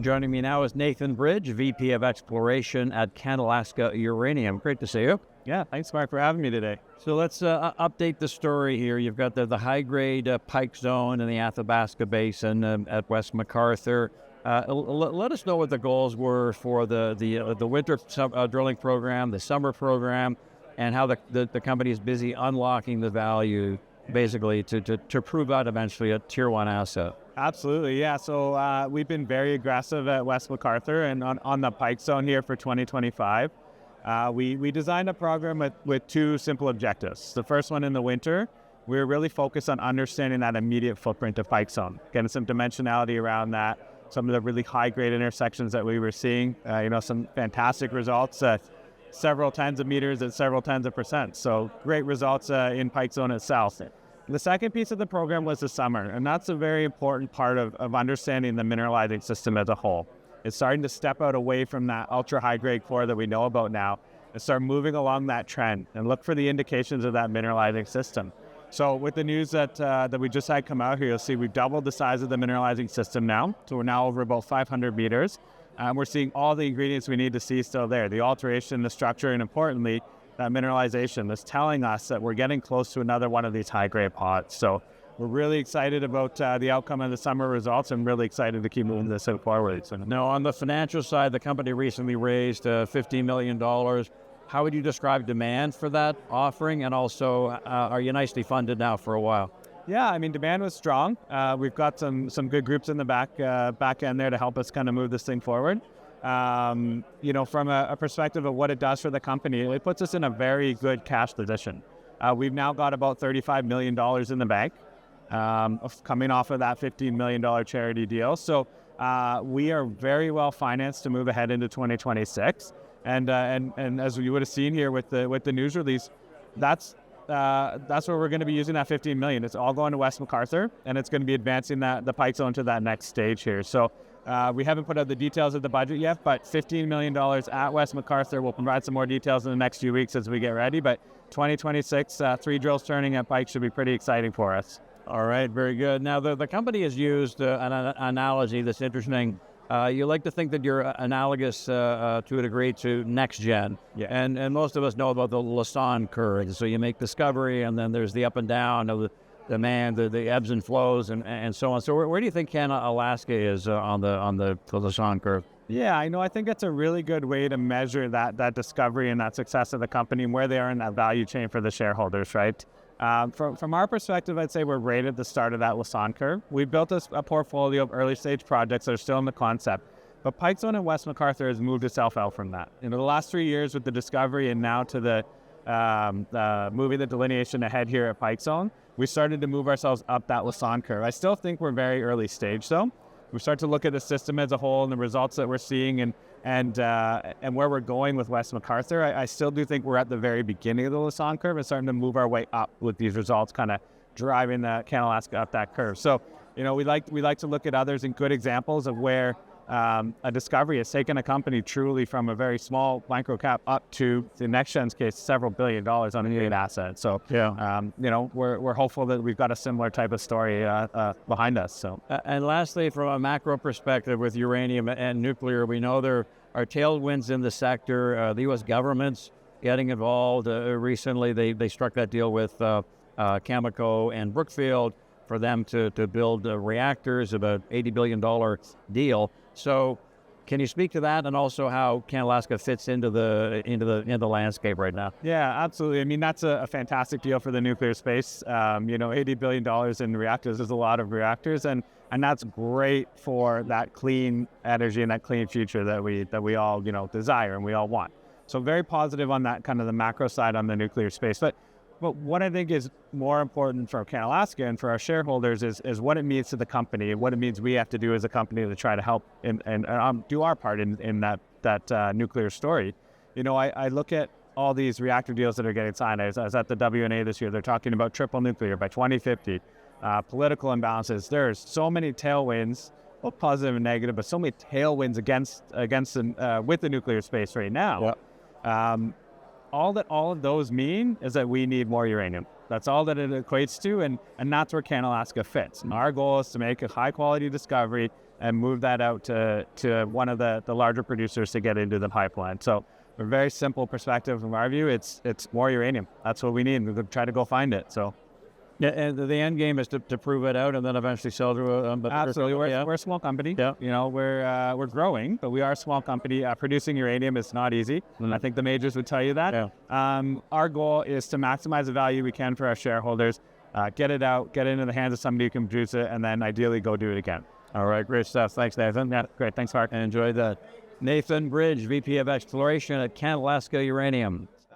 Joining me now is Nathan Bridge, VP of Exploration at CanAlaska Uranium. Great to see you. Yeah, thanks, Mark, for having me today. So let's update the story here. You've got the high-grade Pike Zone in the Athabasca Basin at West MacArthur. Let us know what the goals were for the winter drilling program, the summer program, and how the company is busy unlocking the value, basically, to prove out eventually a Tier 1 asset. Absolutely, yeah. So we've been very aggressive at West MacArthur and on the Pike Zone here for 2025. We designed a program with two simple objectives. The first one in the winter, we were really focused on understanding that immediate footprint of Pike Zone, getting some dimensionality around that, some of the really high-grade intersections that we were seeing, some fantastic results, several tens of meters at several tens of percent. So great results in Pike Zone itself. The second piece of the program was the summer, and that's a very important part of understanding the mineralizing system as a whole. It's starting to step out away from that ultra high-grade core that we know about now and start moving along that trend and look for the indications of that mineralizing system. So with the news that we just had come out here, you'll see we've doubled the size of the mineralizing system now. So we're now over about 500 meters. We're seeing all the ingredients we need to see still there, the alteration, the structure, and importantly, that mineralization that's telling us that we're getting close to another one of these high-grade pods. So we're really excited about the outcome of the summer results and really excited to keep moving this forward. So now, on the financial side, the company recently raised $50 million. How would you describe demand for that offering? And also, are you nicely funded now for a while? Yeah, I mean, demand was strong. We've got some good groups in the back end there to help us kind of move this thing forward. From a perspective of what it does for the company, it puts us in a very good cash position. We've now got about $35 million in the bank, coming off of that $15 million charity deal. So we are very well financed to move ahead into 2026. And as you would have seen here with the news release, that's where we're going to be using that $15 million. It's all going to West MacArthur, and it's going to be advancing the Pike Zone to that next stage here. So we haven't put out the details of the budget yet, but $15 million at West MacArthur. We'll provide some more details in the next few weeks as we get ready. But 2026, 3 drills turning at Pike should be pretty exciting for us. All right, very good. Now, the company has used an analogy that's interesting. You like to think that you're analogous to a degree to next gen. Yeah. And most of us know about the Lassonde curve. So you make discovery, and then there's the up and down of the demand, the ebbs and flows, and so on. So where do you think CanAlaska is on the Lassonde curve? Yeah, I think that's a really good way to measure that discovery and that success of the company and where they are in that value chain for the shareholders, right? From our perspective, I'd say we're right at the start of that Lassonde curve. We built a portfolio of early stage projects that are still in the concept, but Pike Zone and West MacArthur has moved itself out from that. The last 3 years with the discovery and now to the moving the delineation ahead here at Pike Zone, we started to move ourselves up that Lassonde curve. I still think we're very early stage though. We start to look at the system as a whole and the results that we're seeing and where we're going with West MacArthur. I still do think we're at the very beginning of the Lassonde curve and starting to move our way up with these results kind of driving the CanAlaska up that curve. So, we like to look at others and good examples of where a discovery has taken a company truly from a very small micro cap up to, the next gen's case, several $1 billion on a new asset. So, we're hopeful that we've got a similar type of story behind us. So, and lastly, from a macro perspective with uranium and nuclear, we know there are tailwinds in the sector. The U.S. government's getting involved. Recently, they struck that deal with Cameco and Brookfield for them to build reactors, about $80 billion deal. So can you speak to that and also how CanAlaska fits into the landscape right now? Yeah, absolutely. I mean, that's a fantastic deal for the nuclear space. $80 billion in reactors is a lot of reactors, and that's great for that clean energy and that clean future that we all desire and we all want. So very positive on that kind of the macro side on the nuclear space. But what I think is more important for CanAlaska and for our shareholders is what it means to the company and what it means we have to do as a company to try to help and do our part in that nuclear story. I look at all these reactor deals that are getting signed. I was at the WNA this year. They're talking about triple nuclear by 2050. Political imbalances. There's so many tailwinds, both positive and negative, but so many tailwinds with the nuclear space right now. Yep. All of those mean is that we need more uranium. That's all that it equates to, and that's where CanAlaska fits. And our goal is to make a high-quality discovery and move that out to one of the larger producers to get into the pipeline. So a very simple perspective from our view, it's more uranium. That's what we need. We'll try to go find it. So. Yeah, and the end game is to prove it out and then eventually sell to a Absolutely. We're a small company. Yeah. You know, we're growing, but we are a small company. Producing uranium is not easy. I think the majors would tell you that. Yeah. Our goal is to maximize the value we can for our shareholders, get it out, get it into the hands of somebody who can produce it, and then ideally go do it again. All right, great stuff. Thanks, Nathan. Yeah, great. Thanks, Mark. I enjoyed that. Nathan Bridge, VP of Exploration at CanAlaska Uranium.